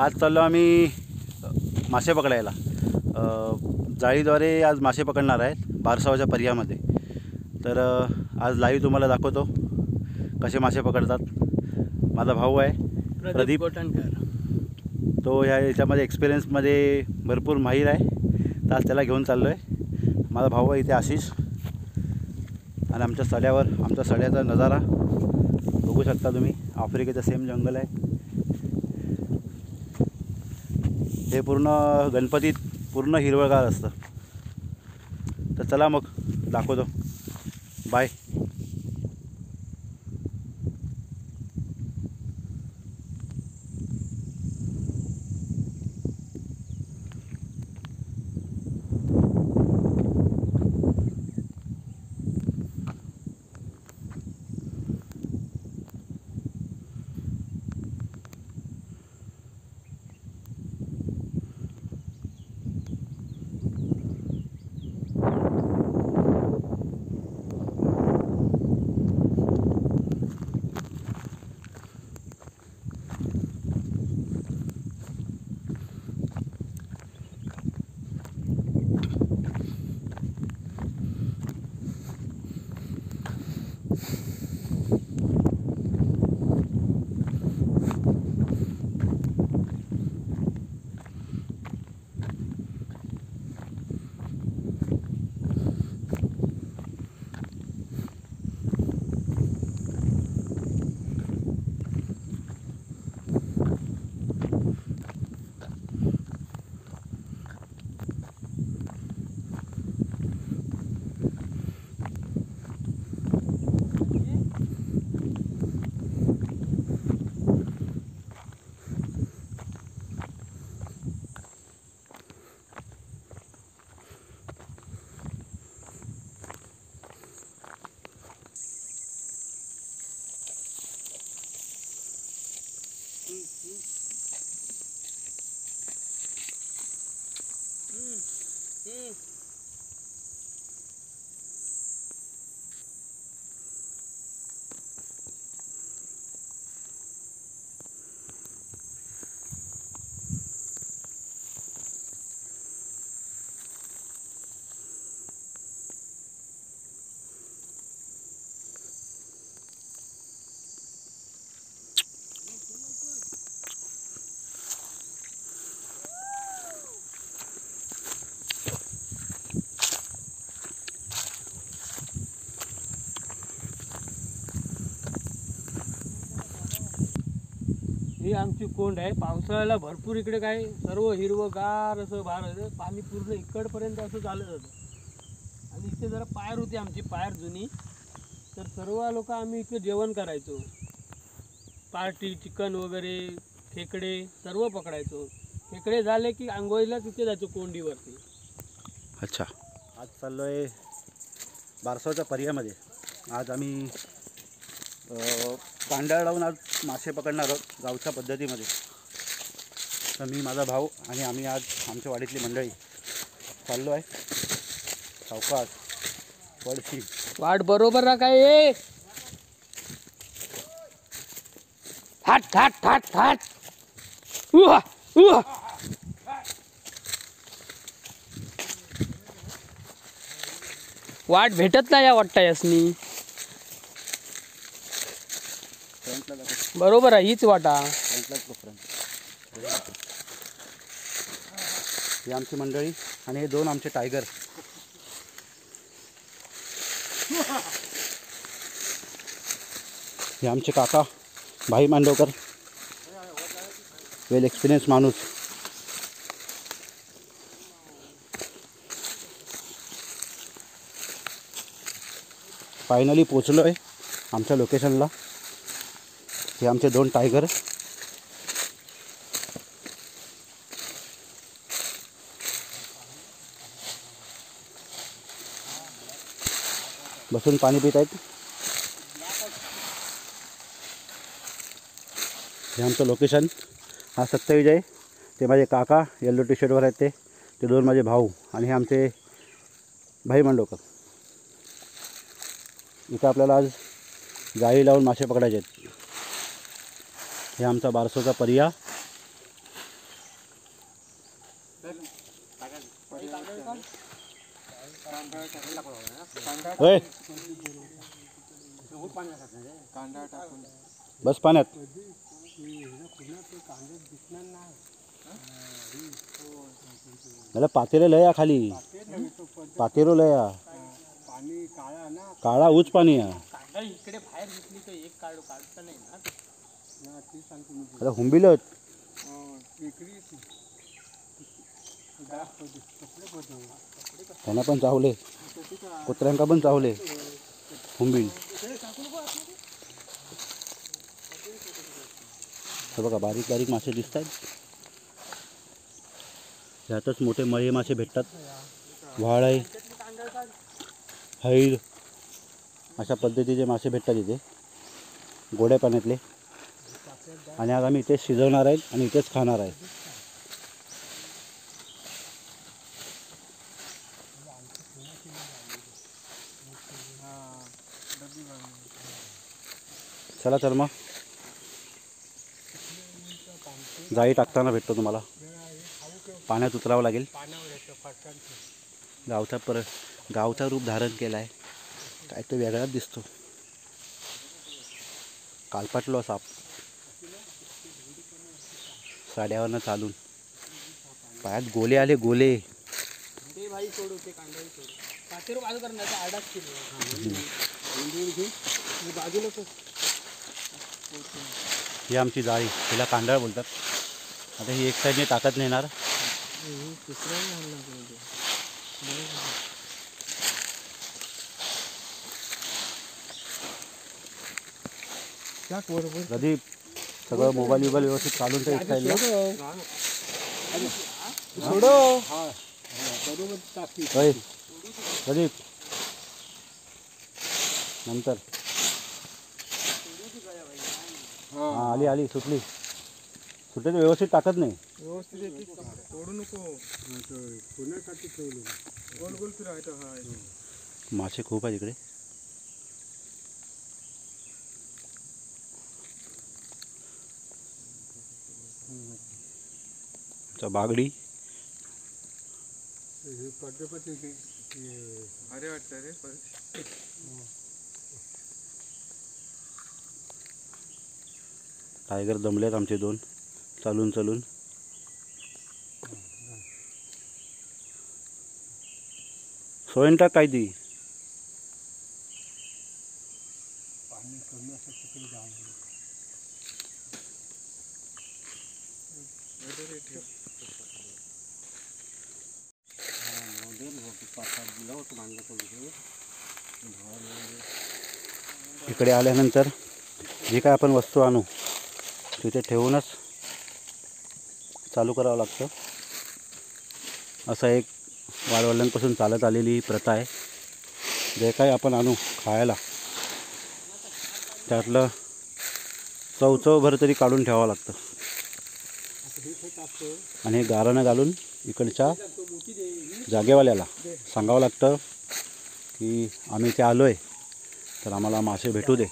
आज चाललो आम्ही मासे पकडायला। जाळीद्वारे आज मासे पकडणार आहेत बारसावाच्या पर्यामध्ये। तर आज लाईव्ह तुम्हाला दाखवतो कसे मासे पकडतात। माझा भाऊ आहे प्रदीप कोटणकर, तो याच्यामध्ये एक्सपिरियन्समध्ये भरपूर माहीर आहे। तर आज त्याला घेऊन चाललो आहे। माझा भाऊ आहे इथे आशिष, आणि आमच्या सड्यावर आमच्या सड्याचा नजारा बघू शकता तुम्ही। आफ्रिकेचं सेम जंगल आहे हे। पूर्ण गणपतीत पूर्ण हिरवळगार असतं। तर चला मग दाखवतो। बाय। ही आमची कोंड आहे। पावसाळ्याला भरपूर इकडे काय सर्व हिरवगार असं भार आहे, पाणी पूर्ण इकडपर्यंत असं चालत होतं। आणि इथे जरा पायर होती आमची, पायर जुनी। तर सर्व लोक आम्ही इथे जेवण करायचो, पार्टी चिकन वगैरे खेकडे सर्व पकडायचो। खेकडे झाले की आंघोळीला तिथे जायचो कोंडीवरती। अच्छा, आज चाललो आहे बारसावच्या पर्यामध्ये। आज आम्ही कांडाळ लावून आज मासे पकडणार आहोत गावच्या पद्धतीमध्ये। तर मी, माझा भाऊ आणि आम्ही आज आमच्या वाडीतली मंडळी चाललो आहे सावकाश पडशी। वाट बरोबर ना काय, थाट थाट थाट थाट, उहा उहा। वाट भेटत नाही या वाटता यासनी। बरोबर आहे, हीच वाटा। ही आमची मंडळी आणि हे दोन आमचे टायगर। हे आमचे काका भाई मांडवकर, वेल एक्सपिरियन्स माणूस। फायनली पोचलो आहे आमच्या लोकेशनला। हे आमचे दोन टायगर। बसून पाणी पित आहेत। हे आमचं लोकेशन। हा सत्यविजय, ते माझे काका येलो टी शर्टवर आहेत, ते दोन माझे भाऊ, आणि हे आमचे भाई मांडवकर। इथं आपल्याला आज जाळी लावून मासे पकडायचे आहेत। हे आमचा बारसोचा पर्या। होय बस पाण्यात मला पातेलं लय या खाली पातेरो लय या काळा उच पाणी आहे कांदा इकडे बाहेर घेतली तर एक काढता नाही ना आता हुंबिलत त्यांना पण चावले कुत्र्यांका पण चावले हुंबील हे बघा बारीक बारीक मासे दिसत आहेत ह्यातच मोठे मळे मासे भेटतात व्हाळ हैर अशा पद्धतीचे मासे भेटतात इथे गोड्या पाण्यातले आणि आज आम्ही इथेच शिजवणार आहेत आणि इथेच खाणार आहेत चला तर मग जाळी टाकताना भेटतो तुम्हाला पाण्यात उतरावं लागेल गावचा रूप धारण केला आहे काय तो वेगळाच दिसतो कालपाटलो साप साड्यावरनं चालून पायात गोले आले गोले ते भाई सोडू ते कांदा सोडू पातेर बाजू करण्याचा आडाच केली बाजूला ही आमची जाळी हिला कांडाळ बोलतात आता ही एक साईडने टाकत नेणार प्रदीप सगळं मोबाईल बिबाईल व्यवस्थित चालून तर एक साईडला होय प्रदीप नंतर हां आली सुटली सुटली तर व्यवस्थित टाकत नाही व्यवस्थित तोडू नको पुण्यासाठी ठेवलं गोल गोल फिरायचं मासे खूप आहेत इकडे बागडी अरे वाटतं रे टायगर दमलेत आमचे दोन चालून चालून सोयन टाक काय ती इकडे आल्यानंतर जे काय आपण वस्तू आणू तिथे ठेवूनच चालू करावं लागतं असं एक वाडवडिलांपासून चालत आलेली प्रथा आहे जे काय आपण आणू खायला त्यातलं चवभर तरी काढून ठेवावं लागतं आणि हे गारानं घालून इकडच्या जागेवाल्याला सांगावं लागतं की आम्ही इथे आलो आहे तर आम्हाला मासे भेटू दे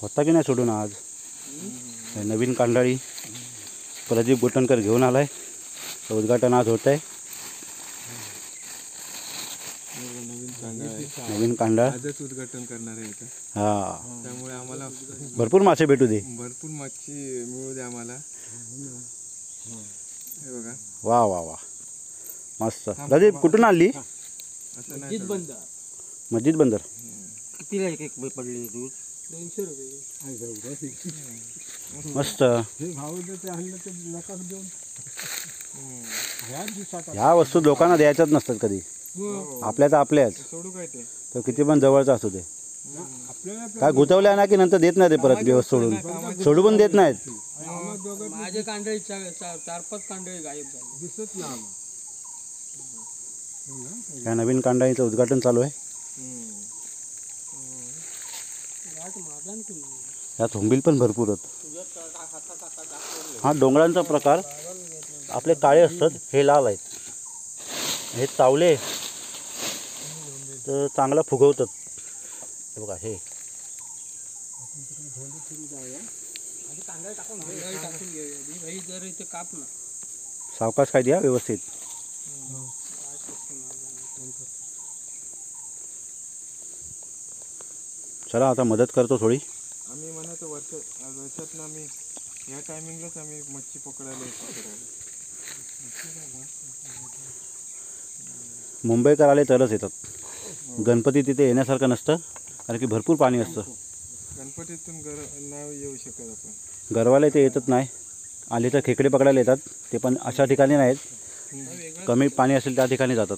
होता की नाही सोडून आज नवीन कांडाळी प्रदीप गोटणकर घेऊन आलाय उद्घाटन आज होत आहे नवीन कांडाळ आजच उद्घाटन करणार आहे हा त्यामुळे आम्हाला भरपूर मासे भेटू दे भरपूर मच्छी मिळू दे आम्हाला हे बघा वा वा वा मस्त प्रदीप कुठून आणली मस्जिद बंदर कितीला एक पडली दूध 200 रुपये मस्त ह्या वस्तू लोकांना द्यायच्याच नसतात कधी आपल्या तर आपल्याच सोडू काय ते तर किती पण जवळचा असू दे काय गुतवल्या ना की नंतर देत नाही ते परत दिवस सोडू पण देत नाहीत माझे कांडळी 4-5 कांडळी गायब झाली दिसत ना ह्या नवीन कांडाळीचं उद्घाटन चालू आहे यात हुंबील पण भरपूर आहेत हा डोंगरांचा प्रकार आपले काळे असतात हे लाल आहेत हे चावले तर चांगला फुगवतात हे बघा हे टाकून घेऊया आधी. भाई जर इथे काप ना. सावकाश काय द्या व्यवस्थित. चला आता मदत करतो थोडी. आम्ही म्हणायचो वर्षातनं आम्ही ह्या टायमिंगलाच आम्ही मच्छी पकडायला येतो. मुंबईकर आले तरच येतात. गणपती तिथे येण्यासारखं नसतं कारण की भरपूर पाणी असतं. गणपतीतून नाही येऊ शकत आपण. गरवाले ते येतच नाही. आले तर खेकडे पकडायला येतात. ते पण अशा ठिकाणी नाहीत. कमी पाणी असेल त्या ठिकाणी जातात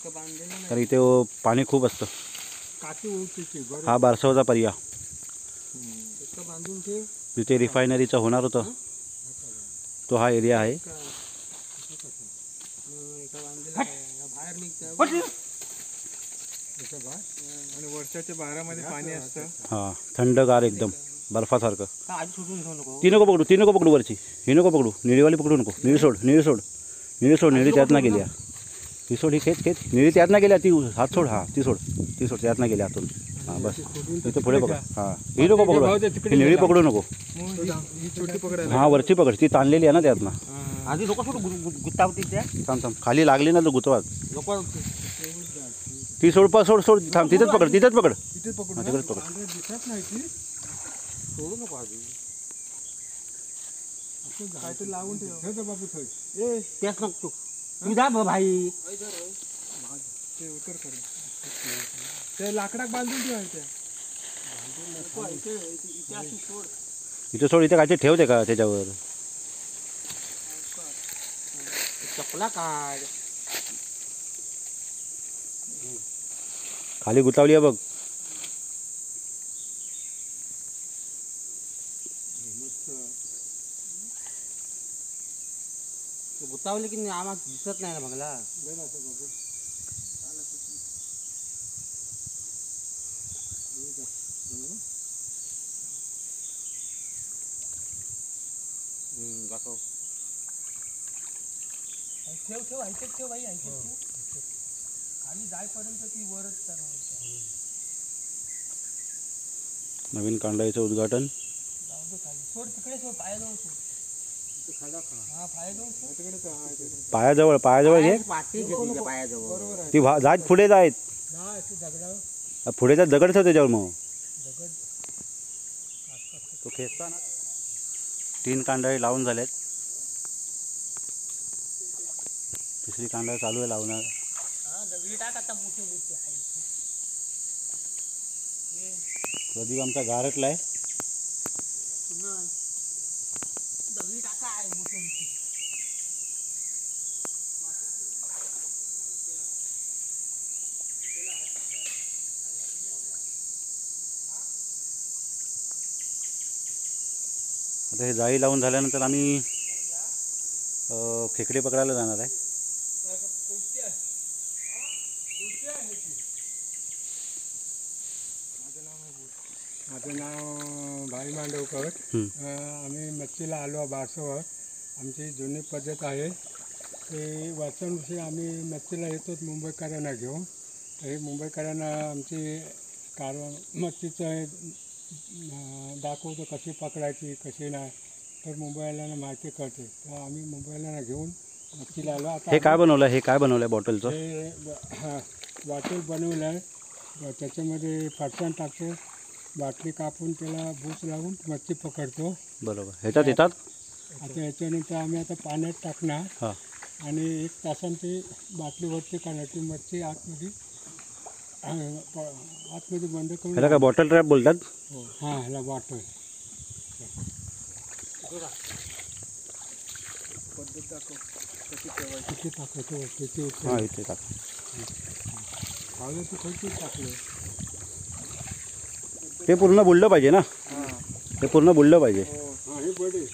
कारण इथे पाणी खूप असतं. हा बारसवचा पर्या बांधून ठेव. जिथे रिफायनरीचं होणार होतं तो हा एरिया आहे. बाहेर निघतं. आणि वर्षाच्या 12 मध्ये पाणी असतं. हां थंडगार एकदम बर्फासारखं. आधी सुटून घेऊ नको. ती नको पकडू वरची. ही नको पकडू. निळीवाली पकडू नको. निळी सोड. निळी त्यातनं गेली. ही सोड. ही खेच. निळी त्यातनं गेल्या. ती हात सोड. हां ती सोड त्यातनं गेल्या आतून. हां बस इथे पुढे पकड. हां ही नको पकडू. ही निळी पकडू नको. ही छोटी पकडायला. हां वरची पकड. ती ताणलेली आहे ना त्यातनं. आधी लोक सोड गुत्तावती त्या. थांब खाली लागली ना तर गुतवात. ती सोड थांब तिथेच पकड. इथे पकडू. हां तिकडेच पकड. दिसत नाही ती. सोडू नको आधी. काय ते लावून ठेव बाबू थोडी. त्याच नको तू जा भाई. ते उतर करे. ते लाकडाक बांधून ठेवायचं. इथे सोड. इथे काय ते ठेवते का त्याच्यावर. चपला काढ. खाली गुतावली आहे बघ. गुतावली की आम्हाला दिसत नाही ना बघला. दाखव. ठेव ऐकत ठेव भाई. ऐकत ठेव. खाली जायपर्यंत ती वरच चालवायची. नवीन कांडाचं उद्घाटन. सोड तिकडे सोड. पायाजवळ सोड. हा पायाजवळ घे. ती जात पुढे जायत. पुढे जात दगड ठेव त्याच्यावर. मग तो खेचता ना. 3 कांडळे लावून झालेत. तिसरी कांडळ चालू आहे लावणार. प्रदीप आमचा गारटला आहे. आता हे जाळी लावून झाल्यानंतर आम्ही खेकडे पकडायला जाणार आहे. माझं नाव भाई मांडवकर. आम्ही मच्छीला आलो बारसवर. आमची जुनी पद्धत आहे ते वाचनविषयी आम्ही मच्छीला येतोच मुंबईकरांना घेऊन. हे मुंबईकरांना आमची मच्छीचं दाखवतो कशी पकडायची कशी नाही. तर मुंबईवाल्यांना माहिती कळते. तर आम्ही मुंबईवाल्यांना घेऊन मच्छीला आलो. आता हे काय बनवलं बॉटलचं. हे बॉटल बनवलं आहे. त्याच्यामध्ये फरसाण टाकतो. बाटली कापून त्याला भूस लावून मच्छी पकडतो. बरोबर. ह्याच्यात येतात. आता याच्यानंतर आम्ही आता पाण्यात टाकणार. हां आणि 1 तासाने ती बाटलीवरती काढणार. ती मच्छी आतमध्ये बंद करून. ह्याला काय बॉटल ट्रॅप बोलतात. हां ह्याला बॉटल. पद्धत दाखव कशी ठेवायची. किती टाकायचं किती. हां इथे टाक. खावलं तर खरंच टाकलं. ते पूर्ण बुडलं पाहिजे ना. ते पूर्ण बुडलं पाहिजे. हां हे बडे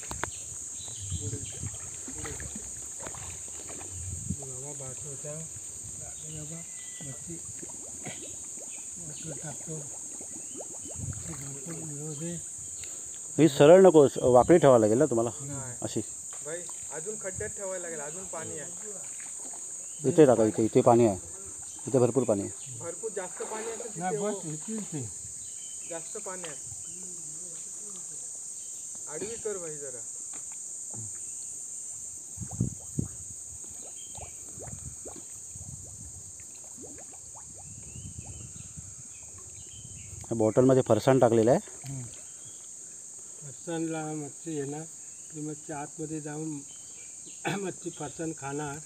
बाटलोच्या मच्छी टाकतो. ही सरळ नको वाकडी ठेवावं लागेल ना तुम्हाला. अशी भाई अजून खड्ड्यात ठेवायला लागेल. अजून पाणी आहे. इथे टाका. इथे पाणी आहे. इथे भरपूर पाणी आहे. भरपूर जास्त पाणी आहे. जास्त पाणी आहे. आडवी कर भाई जरा. बॉटलमध्ये फरसाण टाकलेलं आहे. फरसाणला मच्छी येणार ती मच्छी आतमध्ये जाऊन मच्छी फरसाण खाणार.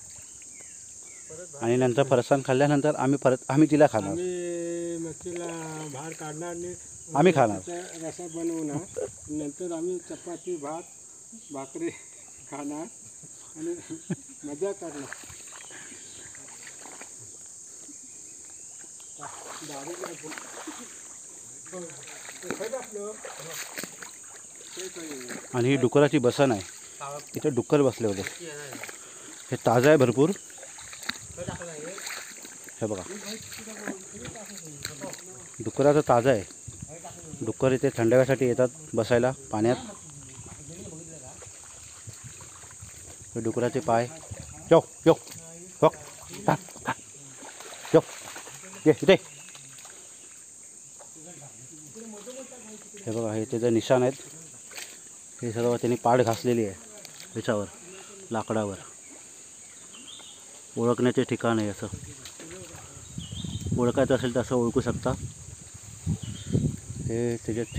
आणि नंतर फरसाण खाल्ल्यानंतर आम्ही तिला खाणार. आम्ही मच्छीला बाहेर काढणार आणि आम्ही खाणार. त्याचा रसा बनवणार. नंतर आम्ही चपाती भात भाकरी खाणार आणि मजा करणार. आणि ही डुकराची बसन आहे. इथे डुक्कर बसले होते. हे ताजं आहे भरपूर. हे बघा डुकराचं ताजं आहे. डुक्कर इथे थंडाव्यासाठी येतात बसायला पाण्यात. हे डुकराचे पाय. यो यो हो यो ये इथे. हे बघा हे त्याचं निशाण आहेत. हे सर्व त्यांनी पाड घासलेली आहे ह्याच्यावर लाकडावर. ओळखण्याचे ठिकाण आहे. असं ओळखायचं असेल तर असं ओळखू शकता. हे त्याच्यात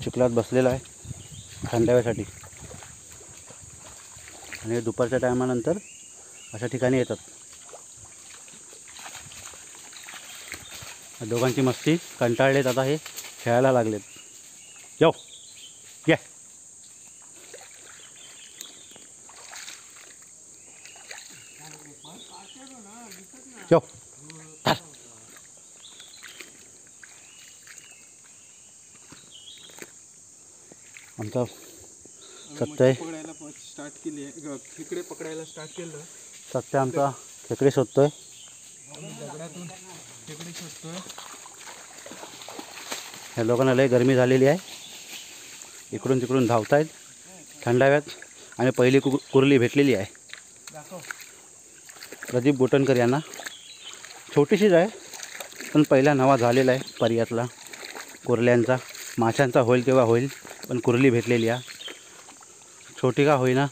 चिखलात बसलेलं आहे थंडाव्यासाठी. आणि हे दुपारच्या टायमानंतर अशा ठिकाणी येतात. दोघांची मस्ती कंटाळलेत आता. हे खेळायला लागलेत. यो ये यो आमचा सत्य पकडायला स्टार्ट केली आहे. खेकडे पकडायला स्टार्ट केलं. सत्य आमचा खेकडे शोधतोय. दगडातून खेकडे शोधतोय. ह्या लोकांना लय गरमी झालेली आहे. इकडून तिकडून धावतायत थंडाव्यात. आणि पहिली कुर्ली भेटलेली आहे प्रदीप बोटनकर यांना. छोटीशीच आहे पण पहिला नवा झालेला आहे पर्यातला कुर्ल्यांचा. माशांचा होईल तेव्हा होईल पण कुर्ली भेटलेली आहे. छोटी का होईना.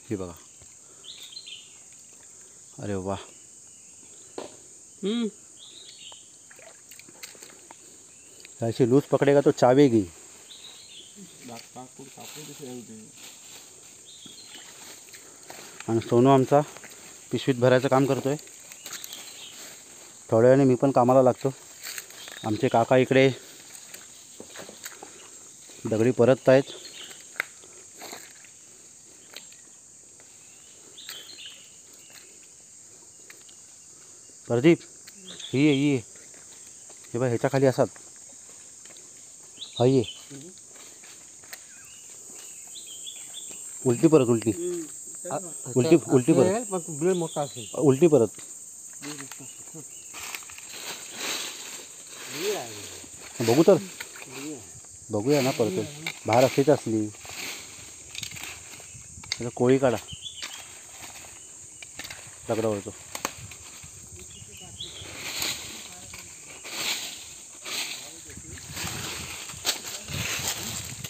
ही बघा. अरे वा. ऐसी लूज पकड़ेगा तो चावेगी. आणि सोनू आमचा पिशवीत भरायचं काम करतोय. थोड्या वेळाने मी पण कामाला लागतो. आमचे काका इकडे दगडी परतत आहेत. प्रदीप ही ये हे बघ ह्याच्या खाली असतात. हा ये उलटी परत उलटी उलटी उलटी परत मोठा असेल. उलटी परत. बघू तर बघूया ना परत. बाहेर असलीच असली कोळी काढा दगडावरतो.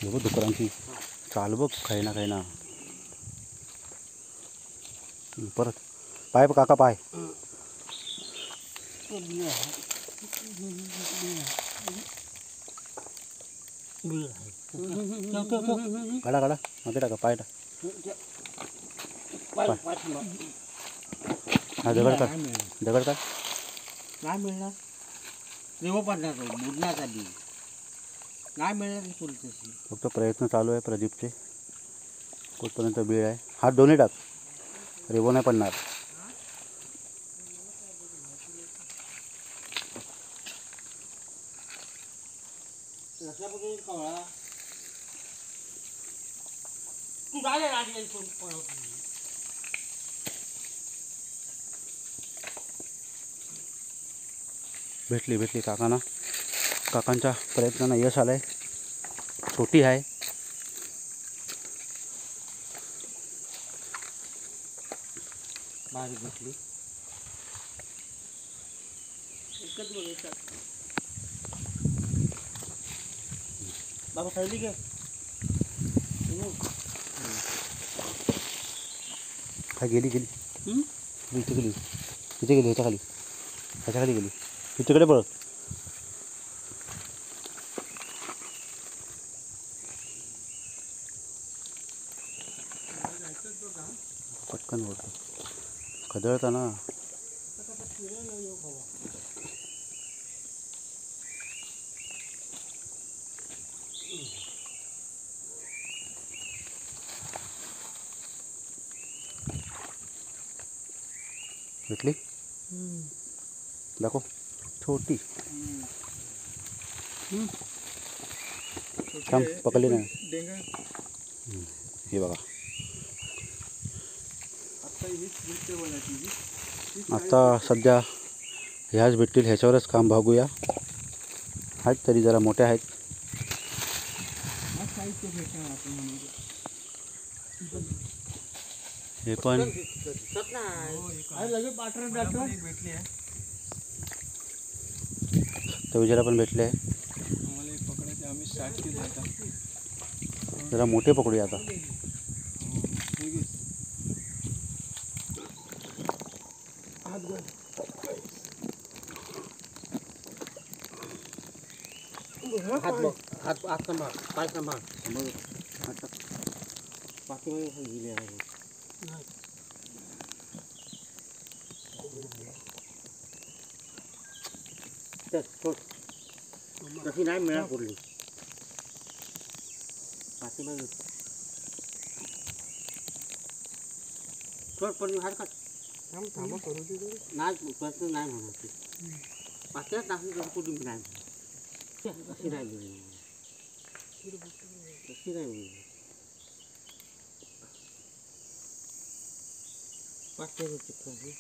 बघू डुकरांची चाल बघ. काही ना परत पाय काका पाय. काढा मध्ये टाका पाय टाक. हा दगड काढ. नाही मिळणार. तेव्हा पडणार बुडण्यात आधी नाही मिळणार. फक्त प्रयत्न चालू आहे प्रदीपचे. कुठपर्यंत बीळ आहे. हात दोन्ही टाक. रेवो नाही पडणार. भेटली काकांच्या प्रयत्नांना यश आलं आहे. छोटी आहे. बारीक भेटली. एकच बघायचं. काय गेली इथे गेली ह्याच्या खाली गेली तू तिकडे पळ. पटकन बोलतो खदळता ना. भेटली दाखव छोटी थांब पकडली नाही. हे बघा आता सध्या ह्याच भेटतील ह्याच्यावरच काम बघूया. आहेत तरी जरा मोठ्या आहेत. हे पण भेटली आहे तविजाला पण भेटले आहे. आम्हाला एक पकडायचे आम्ही स्टार्ट केलं आता. जरा मोठे पकडूया आता. हात सांभाळ पाय सांभाळ पाठीमागे गेले आहे. तशी नाही मिळा पडली पाठीमागे थोड पडली हात काढ. थांबा करू दे नाही प्रश्न नाही म्हणत पाचव्याच टाकली तर कुठून नाही कशी राहिली कशी राहिली पाचशे रुपये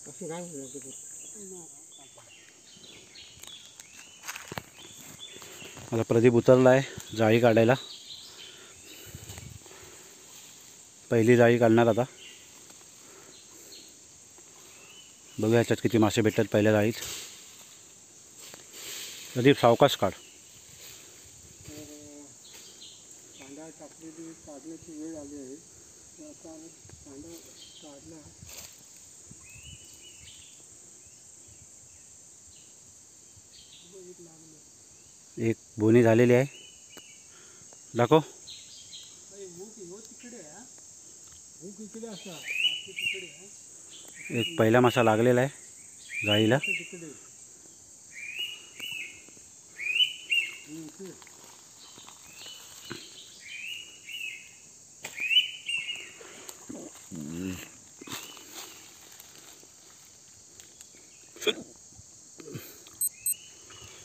कशी राहिली. आता प्रदीप उतरला आहे जाळी काढायला. पहिली जाळी काढणार आता. बघूया ह्याच्यात किती मासे भेटतात पहिल्या जाळीत. प्रदीप सावकाश काढ. कांदा टाकलेली काढण्याची वेळ आली आहे. आता कांदा काढला. एक बोनी झालेली आहे दाखव. इकडे असा एक पहिला मासा लागलेला आहे जाळीला.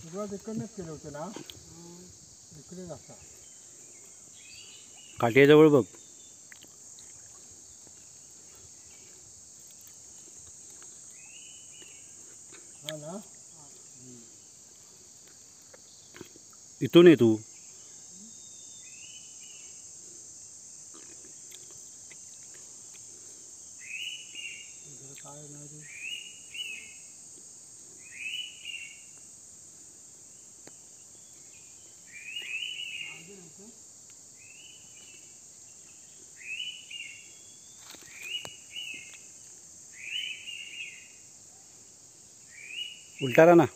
सुरुवात इकडनंच केलं होतं ना. इकडेच असा काठीजवळ बघ. हा ना. इथून ये तू. काय नाही उलटा रहा ना.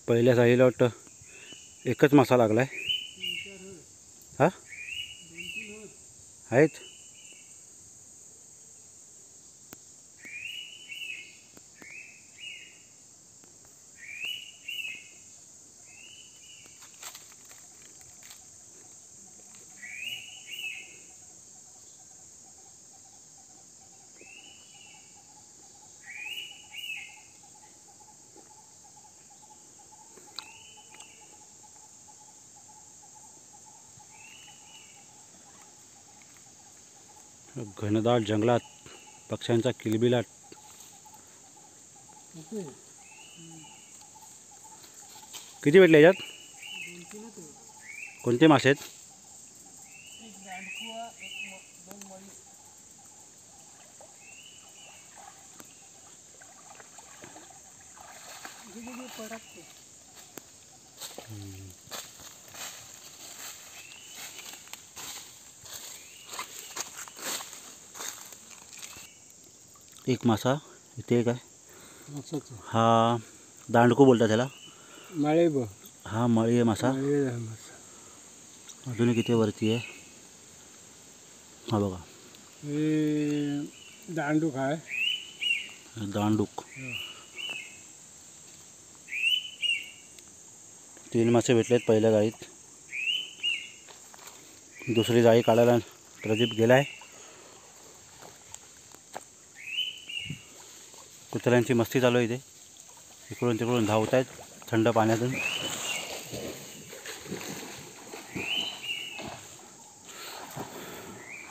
पहिल्या जाळीला वाटतं एकच मासा लागलाय. हा आहेत. घनदाट जंगलात पक्ष्यांचा किलबिलाट. ओके. किती भेटले याच्यात? 2-3च आहे. कोणते मासे आहेत? एक दांडकुआ, दोन मळी. हे पडकते. एक मासा इथे एक आहे. असंच हा दांडकू बोलतात त्याला. मळे ब हा मळी आहे मासा. मळे आहे मासा. अजून किती वरती आहे. हा बघा हे दांडूक आहे. दांडूक. 3 मासे भेटलेत पहिल्या जाळीत. दुसरी जाळी काढायला प्रदीप गेलाय. कुत्र्यांची मस्ती चालू आहे इथे. इकडून तिकडून धावत आहेत थंड पाण्यातून.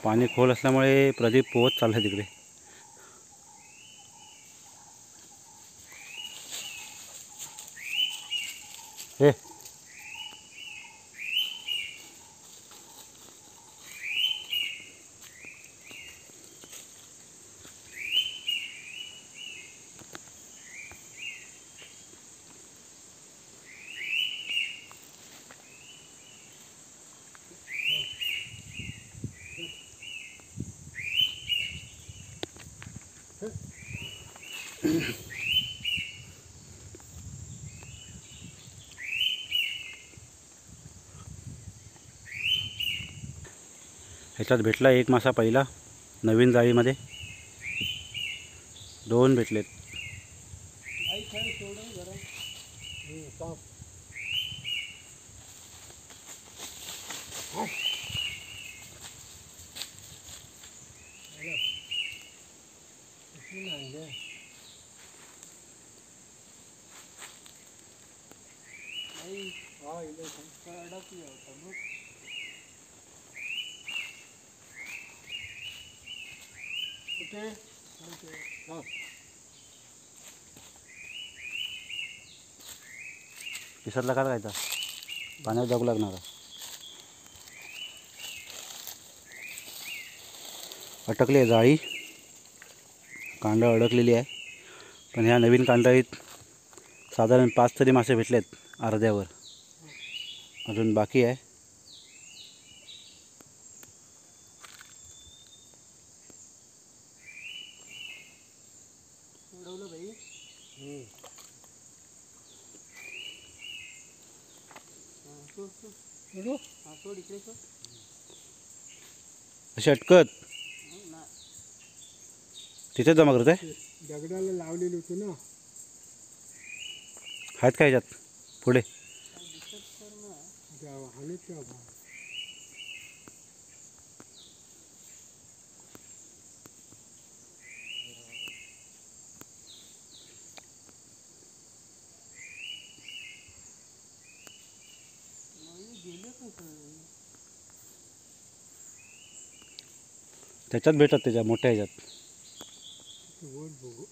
पाणी खोल असल्यामुळे प्रदीप पोहत चालला तिकडे. हे ह्याच्यात भेटला एक मासा पहिला नवीन जाळीमध्ये. 2 भेटलेत. आई खेळ सोडून जरा. आई अडकली होता बघ. कुठे? विसरला का खायचा? पाण्यात जाऊ लागणार. अटकली आहे जाळी. कांडा अडकलेली आहे. पण ह्या नवीन कांडाळीत साधारण 5 तरी मासे भेटलेत अर्ध्यावर. अजून बाकी आहे. उडवलं भाई. सोड इकडे सोड. अशी अटकत ना तिथेच जमा करत आहे. दगडाला लावलेली होती ना. आहेत का ह्याच्यात पुढे? दिसत तर ना. आणि त्या भाव गेलं कसं? त्याच्यात भेटत त्याच्या मोठ्या ह्याच्यात. वर बघू.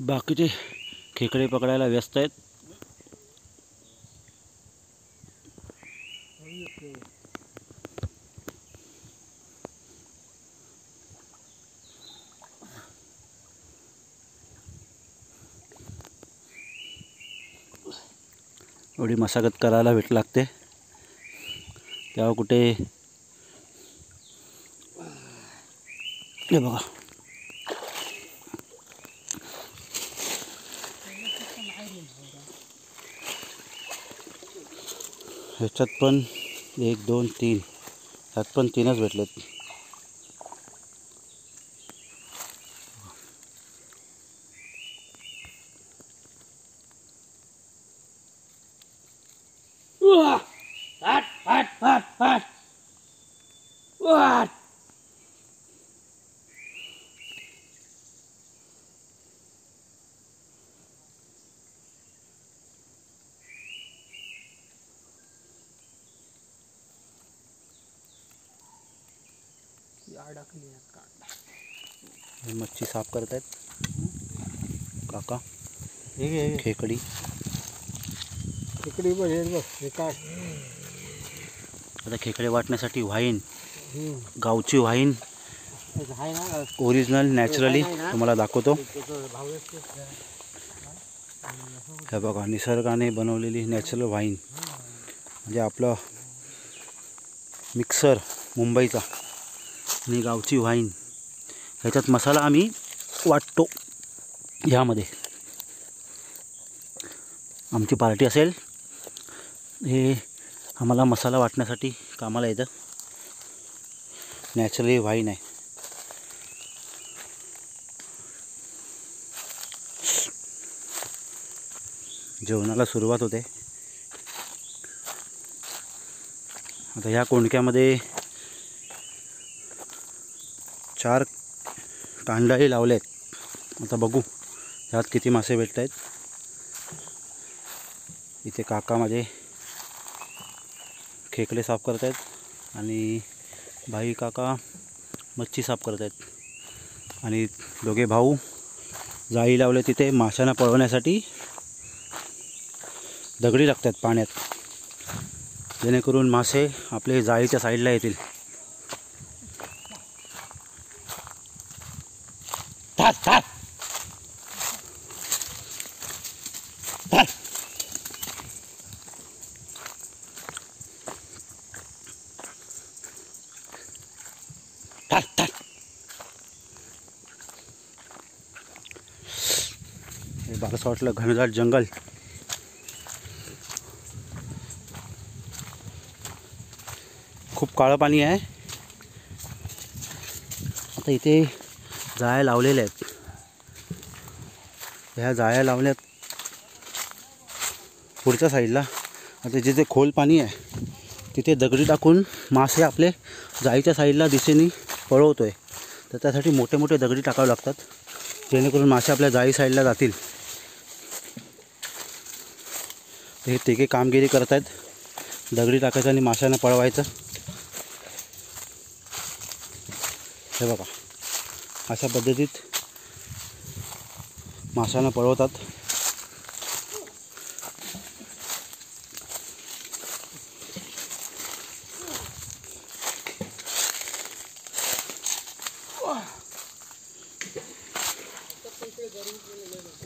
बाकीचे खेकडे पकडायला व्यस्त आहेत. एवढी मशागत करायला भेट लागते तेव्हा कुठे. हे बघा ह्याच्यात पण 1 2 3 ह्यात पण 3च भेटलेत. हट हट हट हट. अडकली आहेत का. हे मच्छी साफ करतायत काका. खेकडी इकडे बघ, हे बघ, हे काय आता खेकडे वाटण्यासाठी वाईन, गावची वाईन आहे ना ओरिजिनल नॅचरली तुम्हाला दाखवतो. भाव हे बघा, निसर्गाने बनवलेली नॅचरल वाईन, म्हणजे आपलं मिक्सर मुंबईचा आणि गावची वाईन. ह्याच्यात मसाला आम्ही वाटतो. ह्यामध्ये आमची पार्टी असेल, हे आम्हाला मसाला वाटण्यासाठी कामाला येतं. नॅचरली वाईन आहे. जेवणाला सुरुवात होते. आता ह्या कोंडक्यामध्ये 4 कांडाही लावले आहेत. आता बघू ह्यात किती मासे भेटत आहेत. इथे काका माझे खेकडे साफ करत आहेत आणि भाई काका मच्छी साफ करत आहेत. आणि दोघे भाऊ जाळी लावले तिथे माशांना पळवण्यासाठी. दगडी लागतात पाण्यात, जेणेकरून मासे आपले जाळीच्या साईडला येतील. हे बारसं वाटलं घनदाट जंगल. खूप काळं पाणी आहे. आता इथे जाळ्या लावलेल्या आहेत. ह्या जाळ्या लावल्यात पुढच्या साईडला. आता जिथे खोल पाणी आहे तिथे दगडी टाकून मासे आपले जाळीच्या साईडला दिशेने पळवतो आहे. तर त्यासाठी मोठे मोठे दगडी टाकावे लागतात, जेणेकरून मासे आपल्या जाळी साईडला जातील. हे तिघे कामगिरी करत आहेत. दगडी टाकायचं आणि माशांना पळवायचं. हे बघा, अशा पद्धतीत माशांना पळवतात.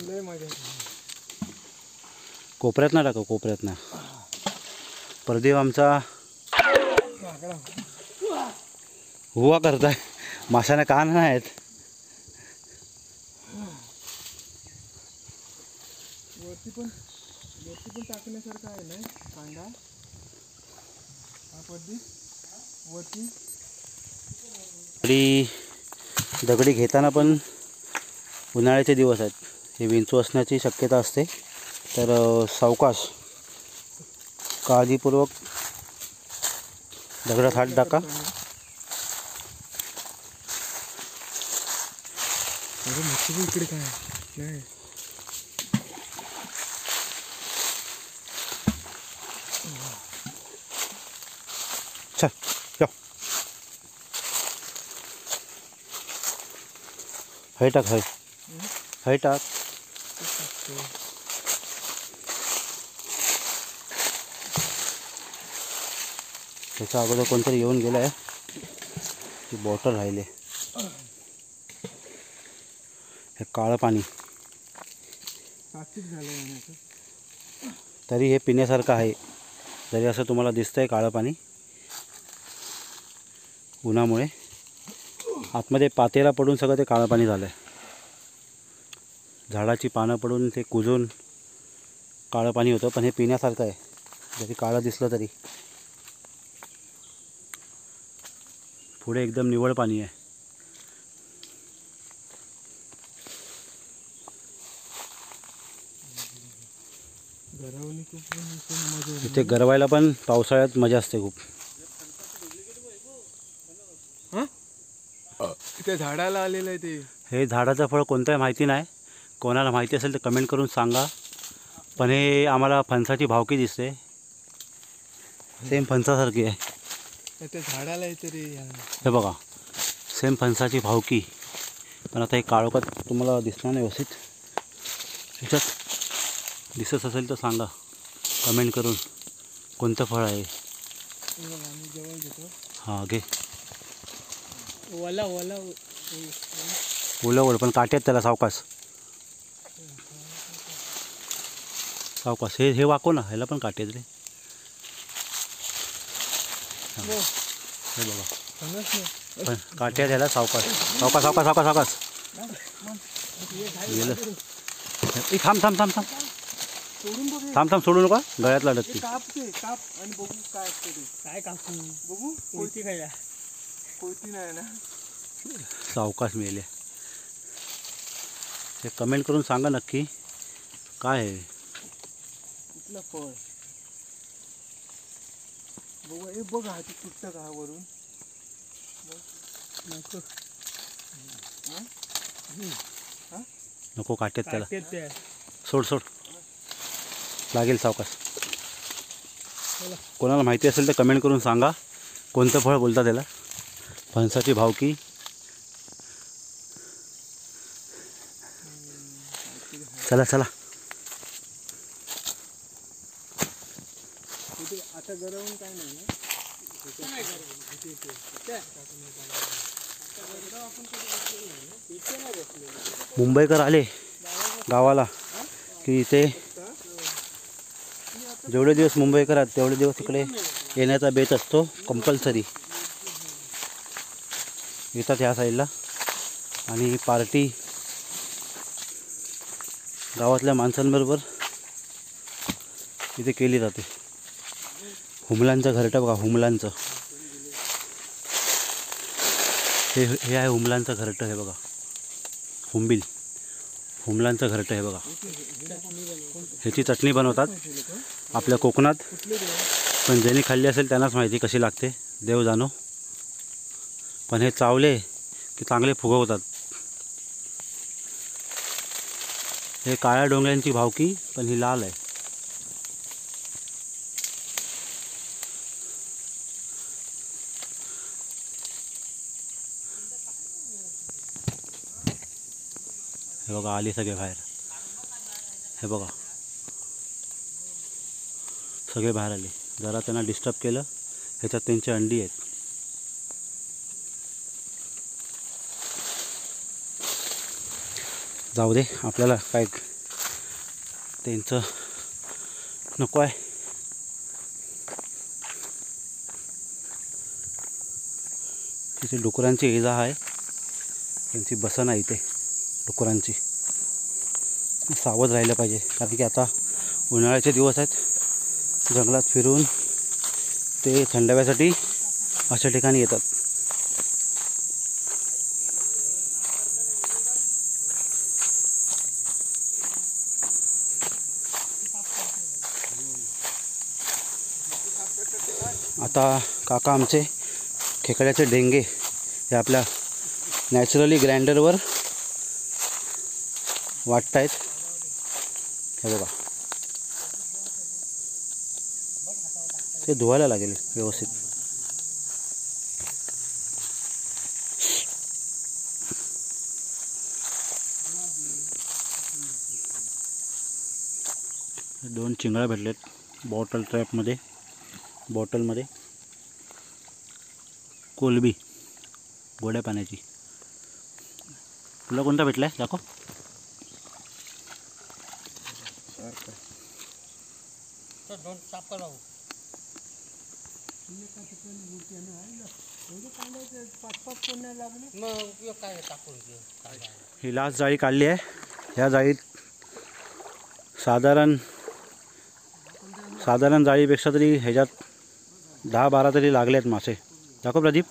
लय मजा येते. कोपऱ्यात ना टाका, कोपऱ्यात ना. परदेव आमचा हुवा करताय. माशांना कान नाही आहेत. वरती पण टाकण्यासारखं आहे ना कांदा. हा पद्धत वरती दगडी घेताना पण उन्हाळ्याचे दिवस आहेत, हे विंचू असण्याची शक्यता असते. तर सावकाश काळजीपूर्वक दगडात हात टाका. मच्छी इकडे काय नाही. चल या. हय टाक, हय टाक. त्याच्या अगोदर कोणतरी येऊन गेलं आहे. ती बॉटल राहिले. हे काळं पाणी तरी हे पिण्यासारखं आहे. जरी असं तुम्हाला दिसतंय काळं पाणी, उन्हामुळे आतमध्ये पातेला पडून सगळं ते काळं पाणी झालं आहे. झाडाची पानं पडून ते कुजून काळं पाणी होतं. पण हे पिण्यासारखं आहे, जरी काळं दिसलं तरी. पुढे एकदम निवळ पाणी आहे. इथे गरवायला पण पावसाळ्यात मजा असते खूप. इथे झाडाला आलेलं आहे ते. हे झाडाचं फळ कोणतं आहे माहिती नाही. कोणाला माहिती असेल तर कमेंट करून सांगा. पण हे आम्हाला फणसाची भावकी दिसते, सेम फणसासारखी आहे. त्या झाडाला आहे तरी. हे बघा, सेम फणसाची भावकी, पण आता हे काळोखात तुम्हाला दिसणार नाही व्यवस्थित. ह्याच्यात दिसत असेल तर सांगा कमेंट करून कोणतं फळ आहे. आम्ही जवळ घेतो. हां घे. ओला ओला ओलं ओलं पण काटे आहेत त्याला. सावकाश सावकाश. हे वाको ना, ह्याला पण काटे आहेत रे. हे बघा पण काटे आहेत ह्याला. सावकाश सावकाश सावकाश सावकाश सावकाश. गेलं. ए थांब थांब थांब थांब थांब थांब, सोडू नका, गळ्यातला अडकते. काप आणि बघू काय असते ते. काय कापू बघू. कोणती काय कोणती नाही ना. सावकाश मिळाले. ते कमेंट करून सांगा नक्की काय आहे. कुठलं फळ बघू. हे बघा ते तुटतं का वरून. नको काटेत त्याला. ते सोड सोड, लागेल. सावकाश. कोणाला माहिती असेल तर कमेंट करून सांगा कोणतं फळ बोलता त्याला. फणसाची भावकी. चला चला. आता गरवून काय नाही. मुंबईकर आले गावाला की इथे जेवढे दिवस मुंबईकर आहेत तेवढे दिवस इकडे येण्याचा बेत असतो कंपल्सरी. येतात ह्या साईडला आणि पार्टी गावातल्या माणसांबरोबर इथे केली जाते. हुमलांचं घरटं बघा, हुमलांचं. हे आहे हुमलांचं घरटं. हे बघा हुंबिल, हुमलांचं घरटं. हे बघा ह्याची चटणी बनवतात आपल्या कोकणात, पण ज्यांनी खाल्ली असेल त्यांनाच माहिती कशी लागते, देव जाणो. पण हे चावले की चांगले फुगवतात. हे काळ्या डोंगरांची भावकी, पण ही लाल आहे. हे बघा आली सगळे बाहेर. हे बघा सगळे बाहेर आले. जरा त्यांना डिस्टर्ब केलं. ह्याच्यात त्यांची अंडी आहेत. जाऊ दे, आपल्याला काय त्यांचं नको आहे. तिथे डुकरांची इजा आहे, त्यांची बसन आहे इथे डुकरांची. सावध राहिलं पाहिजे, कारण की आता उन्हाळ्याचे दिवस आहेत. जंगलात फिरून ते थंडाव्यासाठी अशा ठिकाणी येतात. आता काका आमचे खेकड्याचे डेंगे हे आपल्या नॅचरली ग्राइंडरवर वाटतायत. हे बघा ते धुवायला लागेल व्यवस्थित. दोन चिंगळ्या भेटलेत बॉटल ट्रॅपमध्ये, बॉटलमध्ये. कोलबी गोड्या पाण्याची. तुला कोणता भेटला आहे दाखव. ही लास्ट जाळी काढली आहे. ह्या जाळीत साधारण जाळीपेक्षा तरी ह्याच्यात 10-12 तरी लागले आहेत मासे. दाखव प्रदीप.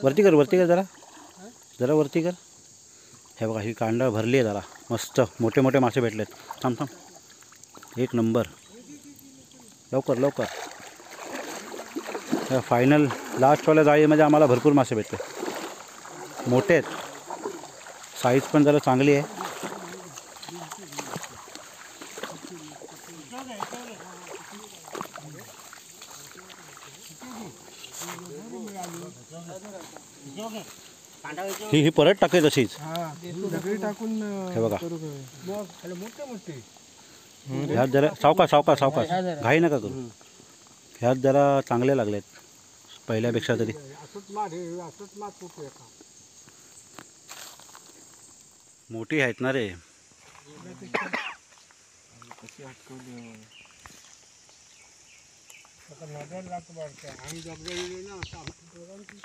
वरती कर जरा वरती कर. हे बघा ही कांडा भरली आहे जरा. मस्त मोठे मोठे मासे भेटलेत. थांब थांब, एक नंबर. लवकर. फायनल लास्टवाल्या जाळीमध्ये आम्हाला भरपूर मासे भेटले. मोठे आहेत, साईज पण जरा चांगली आहे. ही परत टाकते तशीच. हा दगडी टाकून हे बघा. करू काय. मग ह्याला मोठे मोठे ह्यात जरा सावकाश सावकाश सावकाश घाई नका करू. ह्यात जरा चांगले लागलेत पहिल्यापेक्षा तरी. असंच मार हे असंच मार फुटू एका. मोठी आहेत ना रे. आता नजर लागतो बारक्या आम्ही जबरदस्ती ना असं आमच्या दोघांची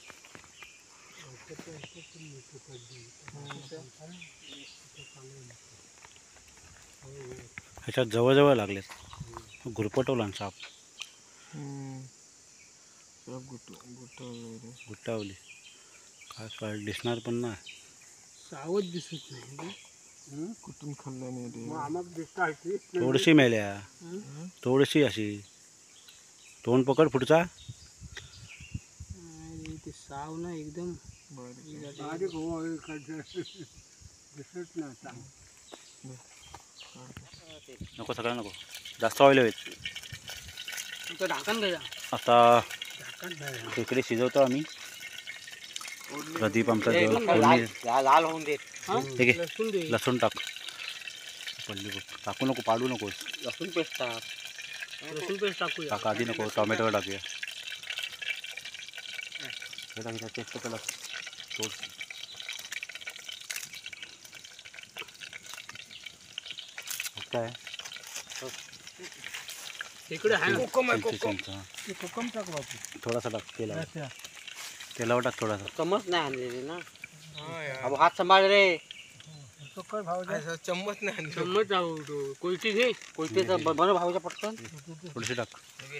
ह्याच्यात जवळजवळ लागलेत. गुरपटवला ना साप. गुट्टावली काय दिसणार पण ना. सावध दिसत नाही. कुठून खाल्लं नाही रे. आम्हाला दिसत आहे की थोडीशी मेल्या. थोडीशी अशी. तोंड पकड पुढचा. ते साव ना एकदम बारीक हो दिसत नाही चांगलं. नको सगळं नको. जास्त ऑइल हवेत. तुमचं ढाकण घ्या. आता खेकडे शिजवतो आम्ही. प्रदीप आमचा लाल होऊन देत. ठीक आहे. लसूण टाक. पडली बघ. टाकू नको पाडू नको. लसूण पेस्ट टाक. लसूण पेस्ट टाकूया. टाका आधी नको. टोमॅटो टाकूया. हे टाक टेस्ट त्याला तोड. काय इकडे आहे ना. कोकम आहे चिंच, कोकम. चिंच, हां. ते कोकम टाक बापू. थोडासा टाक तेलावर. अच्छा. तेलावर टाक थोडासा. चम्मच नाही आणलेली ना. हा यार. अब हात सांभाळ रे. तो काय भाव द्या. चम्मच नाही. चम्मच कोयती घे. कोयतीचा बनव भाऊच्या पटकन. थोडीशी टाक.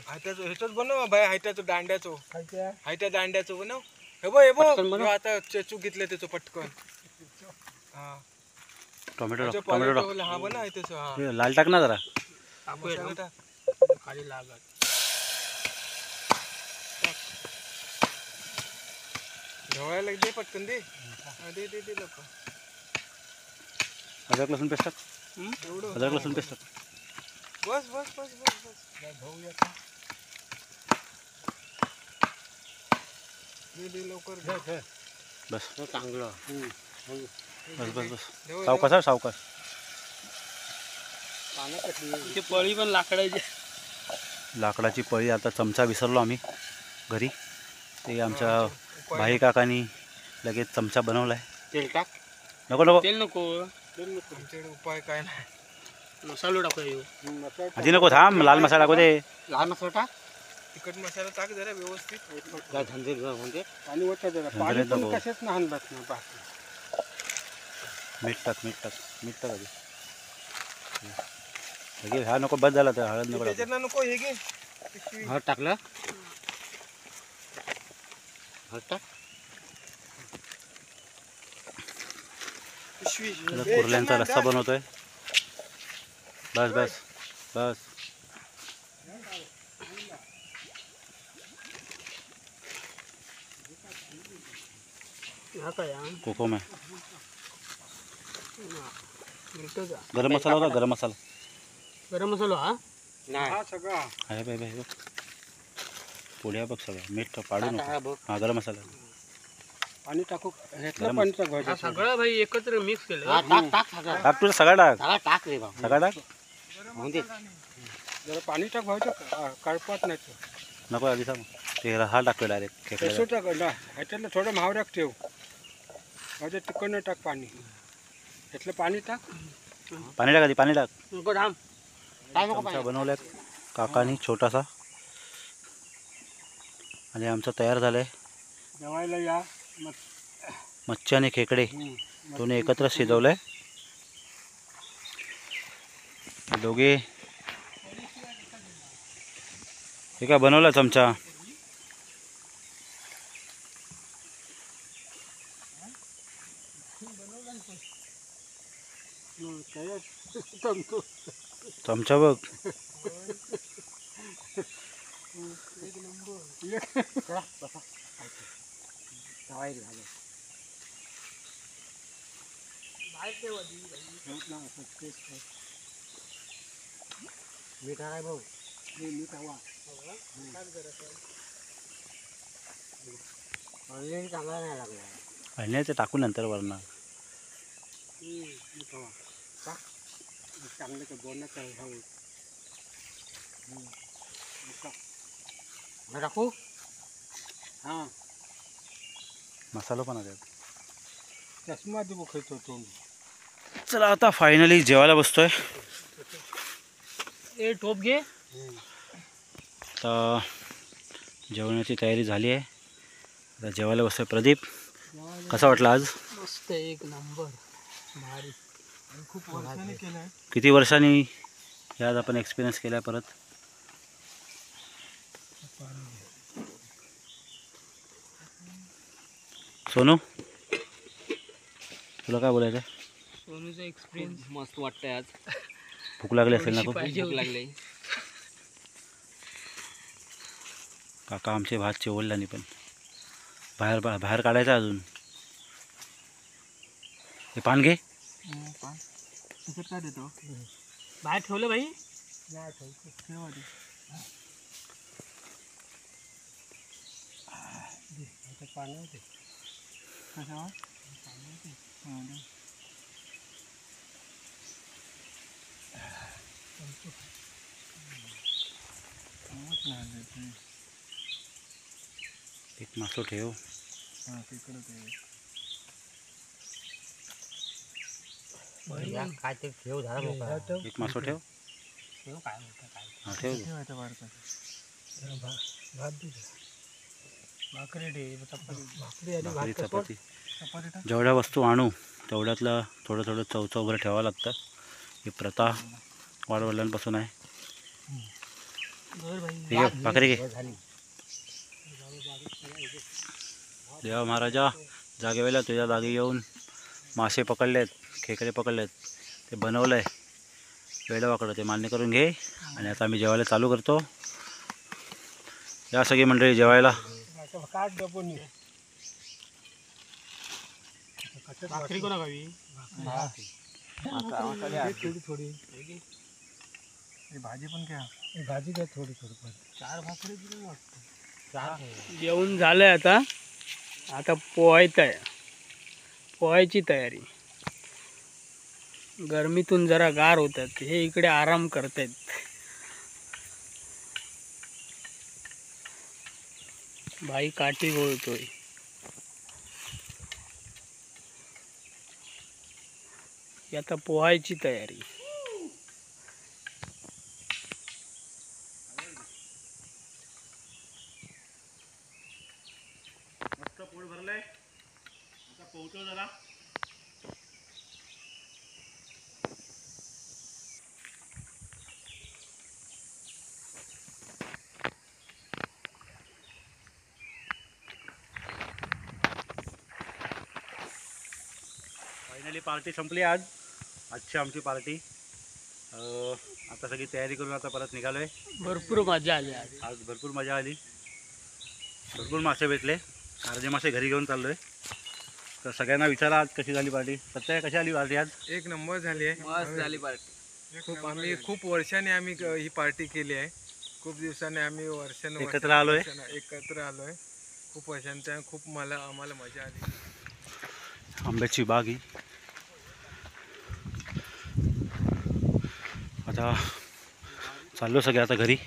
ह्याच्याच बनव बाय. हायत्याचं दांड्याचं. हायत्या दांड्याचं बनव. हे बघ हे पटकन बघ. बनव. आता चेचू घेतलं त्याचं पटकन. हा टोमॅटो त्याचं टाक. टोमॅटो टाक. पाला हा बनव आहे तसं. हा हे लाल टाक ना जरा. मसाला टाक. खाली लागत. ढवळायला दे पटकन दे. हा, दे दे दे लोक. अद्रक लसूण पेस्ट टाक. एवढं अद्रक लसूण पेस्ट टाक. बस बस बस बस बस. भाऊ का. दे दे लवकर दे. बस चांगलं. बस बस बस. सावकाश हा, सावकाश. ते पळी पण लाकडाची. लाकडाची पळी. आता चमचा विसरलो आम्ही घरी. ते आमच्या भाई काकांनी लगेच चमचा बनवलाय. तेल टाक. नको नको तेल नको. आमच्याकडे उपाय काय नाही. मसालो टाकूया. मसाला आधी नको. थांब. लाल मसाला टाकू दे. लहान मसाला टाक. तिखट मसाला टाक जरा व्यवस्थित. काय झंझट म्हणजे. पाणी ओतलं जरा. नंतर पाणी येतं पण भाऊ. कशाच नाही आणलात ना बाकी. मीठ टाक. मीठ टाक. मीठ टाक आधी. लगेच हा नको. बस झाला तर हळद नको टाकू. त्याच्यानं नको हे घे. पिशवी. हळद टाकलं. हळद टाक. पिशवी. त्याला कुर्ल्यांचा रस्सा बनवतोय. बस बस बस. हा काय कोकम आहे. मिरटोचा. गरम मसाला होता. गरम मसाला गरम मसाला हा नाही. हा सगळा. आहे बाई बाई बघ. पुढ्या बघ सगळं. मीठ पाडू नको. बघ. हा गरम मसाला. पाणी टाकू. ह्यातलं गरम पाणी हा टाक. सगळं भाई एकत्र मिक्स केलं. टाक टाक सगळं. टाक तुझं सगळं टाक. सगळं टाक रे भाऊ. सगळं टाक. म्हणजे जरा पाणी टाक व्हायचं कळपात नाही तो. नको आधी सांग. ते हा टाकतो डायरेक्ट कसं खेकड्याला. टाक ना. ह्याच्यातलं थोडं महावराक ठेव. माझ्या तिकडनं टाक पाणी. ह्यातलं पाणी टाक. पाणी टाक आधी. पाणी टाक. नको थांब. काय नको चमचा बनवलाय काकानी छोटासा. आणि आमचं तयार झालंय. जेवायला या. मच्छी आणि खेकडे दोन्ही एकत्र शिजवलंय. दोघे हे काय बनवलं चमचा. चमचा बघ. मीठ आहे भाऊ. मीठ हवा. चांगला नाही लागला. आणि ते टाकून नंतर वरणार. चांगलं का बोलणं चांगलं टाकू. हां मसाला पण आहे. चष्मा देऊ खायचो तोंड. चला आता फायनली जेवायला बसतोय. ए टोप घे. आता जेवणाची तयारी झाली आहे. आता जेवायला बसतोय. प्रदीप कसा वाटला आज? मस्त एक नंबर भारी. खूप वर्षाने केलं आहे. किती वर्षांनी हे आज आपण एक्सपिरियन्स केला परत. सोनू तुला काय बोलायचं? सोनूचा एक्सपिरियन्स मस्त वाटतंय आज. भूक लागली असेल ना खूप. भूक लागली. काका आमचे भात चिवडला नाही पण बाहेर बाहेर काढायचं अजून. हे पान घे. काय देतो बाहेर ठेवलं भाई. नाही ठेवतो ठेवा दे. पाणी दे. कशावर एक मासो ठेव. काय ते ठेव झाला. एक मासो ठेव. काय म्हणतं काय. हा ठेव. भाकरी चपाती. जेवढ्या वस्तू आणू तेवढ्यातलं थोडं थोडं चव बरं ठेवावं लागतं. ही प्रथा वाडवडिलांपासून आहे. ठीक आहे भाकरी घे. देवा महाराजा जागे वेळेला तुझ्या जागी येऊन मासे पकडलेत, खेकडे पकडलेत, ते बनवलं आहे वेळेवाकडं, ते मान्य करून घे. आणि आता आम्ही जेवायला चालू करतो. या सगळी मंडळी जेवायला. भाकरी कोणा गावी. थोडी थोडी भाजी पण घ्या. भाजी घ्या थोडी थोडी. 4 भाकरी दिली वाटतं. जेवण झालंय आता. आता पोहायचं. पोहायची तयारी. गरमीतून जरा गार होतात. हे इकडे आराम करतायत. भाई काठी गोळतोय. आता पोहायची तयारी. मस्त पोट भरलंय. आता पोहतो जरा. फायनली पार्टी संपली आज. आजची आमची पार्टी. आता सगळी तयारी करून आता परत निघालोय. भरपूर मजा आली आज. आज भरपूर मजा आली. भरपूर मासे भेटले. अर्धे मासे घरी घेऊन चाललोय. तर सगळ्यांना विचारा आज कशी झाली पार्टी. सत्य कशी आली पार्टी आज? एक नंबर झाली आहे. मस्त झाली पार्टी. खूप वर्षांनी आम्ही ही पार्टी केली आहे. खूप दिवसांनी आम्ही एकत्र आलोय. एकत्र आलोय. खूप वर्षांच्या खूप आम्हाला मजा आली. आंब्याची बाग ही. आता चाललो सगळे आता घरी.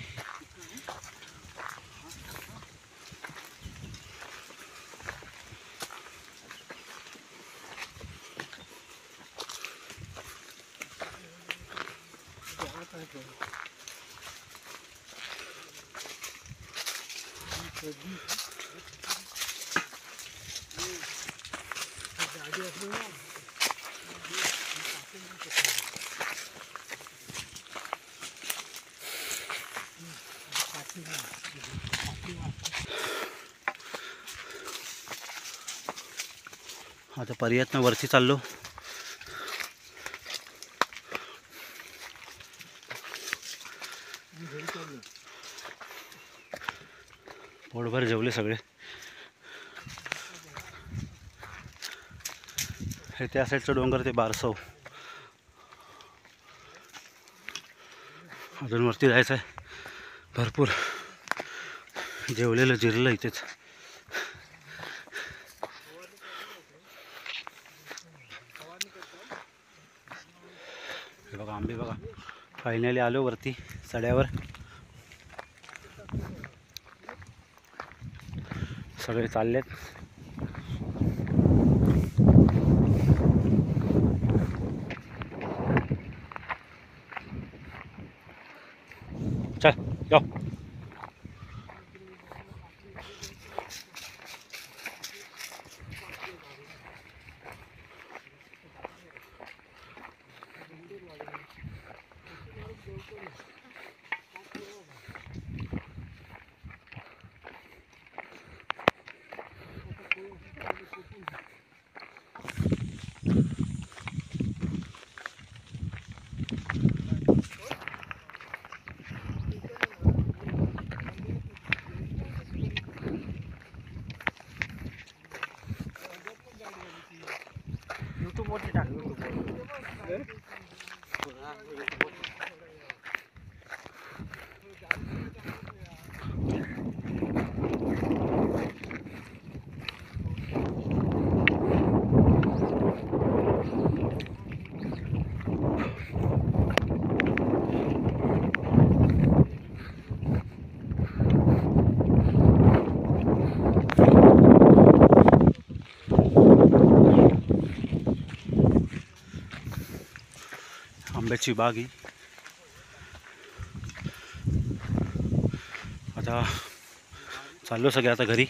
आता पर्यटन वरती चाललो. पोटभर जेवले सगळे. हे त्या साईडचं डोंगर ते बारसव. अजून वरती जायचं आहे. भरपूर जेवलेलं जिरलं इथेच. बघा आंबे बघा. फायनली आलो वरती सड्यावर. सगळे चाललेत. चल जाओ. यूट्यूब वरती टाक. आंब्याची बाग ही. आता चाललो सगळे आता घरी.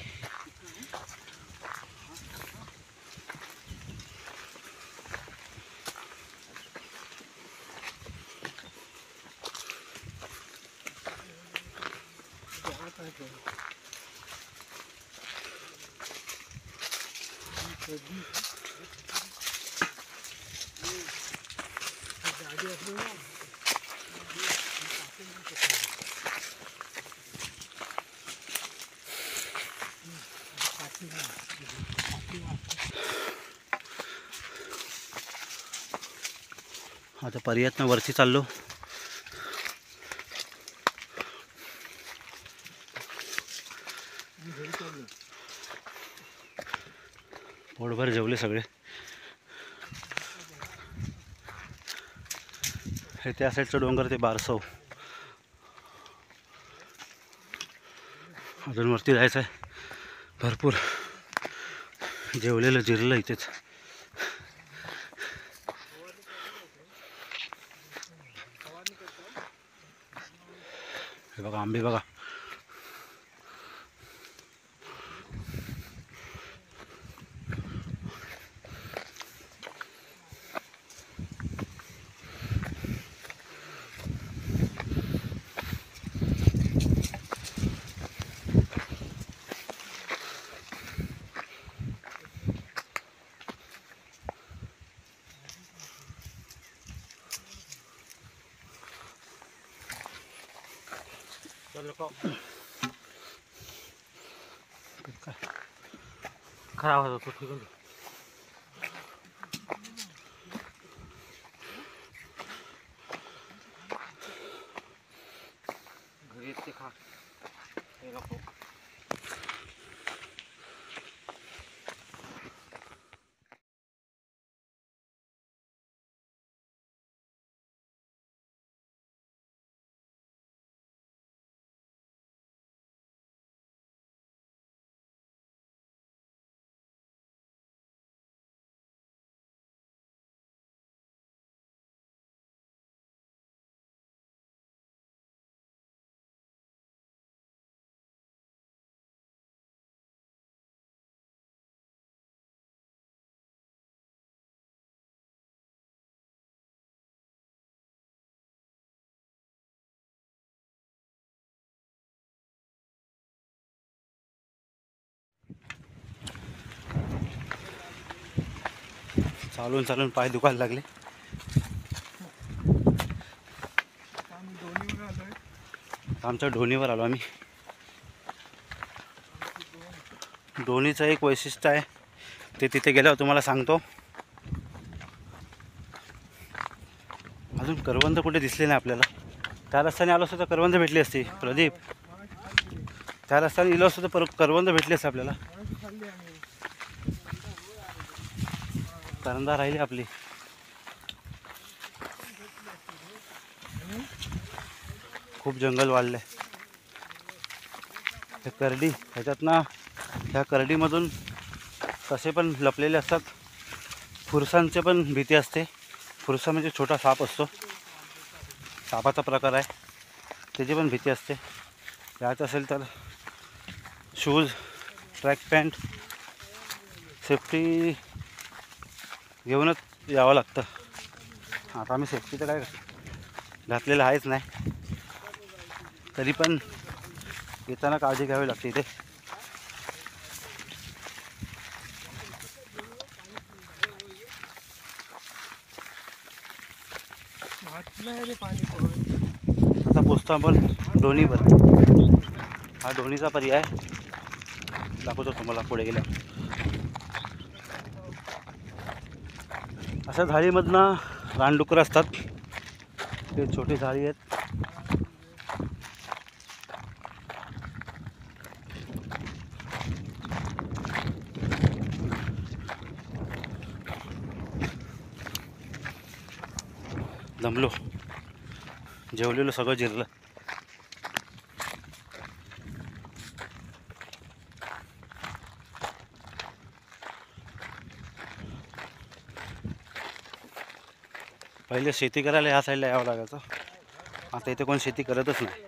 आता पर्यटन वरती चाललो. पोटभर जेवले सगळे. हे त्या साईडचं डोंगर ते बारसव. अजून वरती जायचं आहे. भरपूर जेवलेलं जिरलं इथेच. हे बघा आंबे बघा. खराब होता तो ठीक. घरी येते खा. चालून चालून पाय दुखायला लागले. आमच्या ढोणीवर आलो आम्ही. ढोणीचं एक वैशिष्ट्य आहे ते तिथे गेल्यावर तुम्हाला सांगतो. अजून करवंद कुठे दिसले नाही आपल्याला. त्या रस्त्याने आलो असतो तर करवंद भेटली असती. प्रदीप, त्या रस्त्याने गेलो असतो तर करवंद भेटली असते आपल्याला. करंदा राहिली आपली. खूप जंगल वाढलं आहे. हे करडी, ह्याच्यात ना ह्या करडीमधून कसे पण लपलेले असतात. फुरसांचे पण भीती असते. फुरसा म्हणजे छोटा साप असतो, सापाचा प्रकार आहे, त्याची पण भीती असते. यायचं असेल तर शूज, ट्रॅक पॅन्ट, सेफ्टी घेऊनच यावं लागतं. आता आम्ही सेफ्टी तर काय घातलेलं आहेच नाही, तरी पण येताना काळजी घ्यावी लागते इथे. आता पोचतो आपण दोन्हीवर. हा दोन्हीचा पर्याय दाखवतो तुम्हाला पुढे गेल्या. अशा झाडीमधनं रानडुकरं असतात. ते छोटी झाडी आहेत. दमलो, जेवलेलो सगळं जिरलं. पहिले शेती करायला ह्या साईडला यावं लागायचं. आता इथे कोण शेती करतच नाही.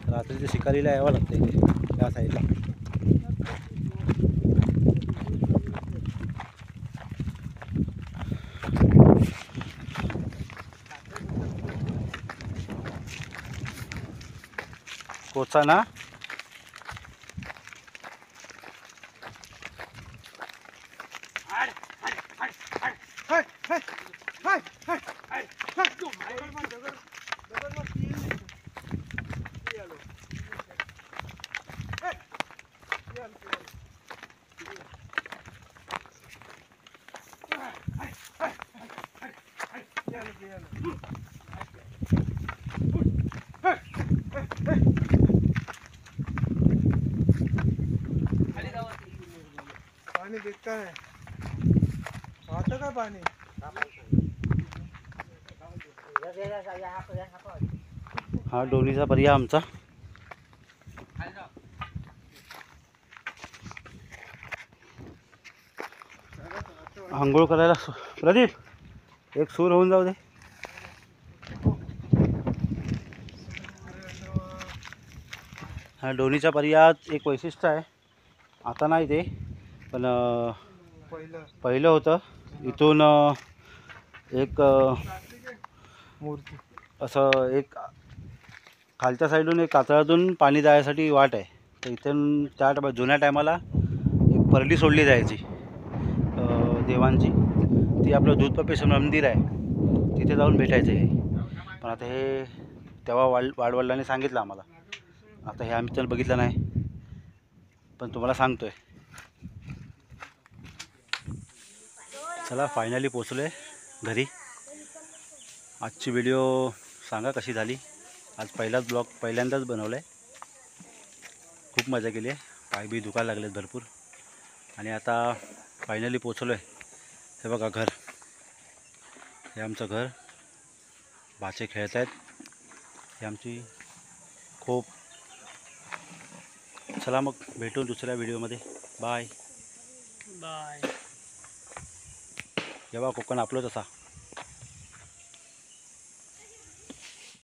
रात्रीच्या शिकारीला यावं लागतं इथे या साईडला. कोचा ना पाणी दिसत आहे. आता का पाणी हा डोलीचा पर्याय आमचा. आंघोळ करायला प्रदीप एक सूर होऊन जाऊ दे. हा डोलीच्या पर्यायात एक वैशिष्ट्य आहे. आता नाही ते, पण पहिलं होतं. इथून एक मूर्ती असं एक खालच्या साईडून एक कातळातून पाणी जायसाठी वाट आहे. तर इथून त्या जुन्या टायमाला एक परडी सोडली जायची देवांची. ती आपलं दूधपपेश्वर मंदिर आहे, तिथे जाऊन भेटायचं हे. पण आता हे तेव्हा वाडवडिलांनी सांगितलं आम्हाला. आता हे आम्ही तर बघितलं नाही, पण तुम्हाला सांगतोय. चला फायनली पोचलो आहे घरी. आजची व्हिडिओ सांगा कशी झाली. आज पहिलाच ब्लॉग पहिल्यांदाच बनवला आहे. खूप मजा केली आहे. पाय बी दुखायला लागलेत भरपूर. आणि आता फायनली पोचलो आहे. हे बघा घर, हे आमचं घर. बाचे खेळत आहेत. हे आमची खूप. चला मग भेटू दुसऱ्या व्हिडिओमध्ये. Bye bye. जेव्हा कोकण आपलंच असा.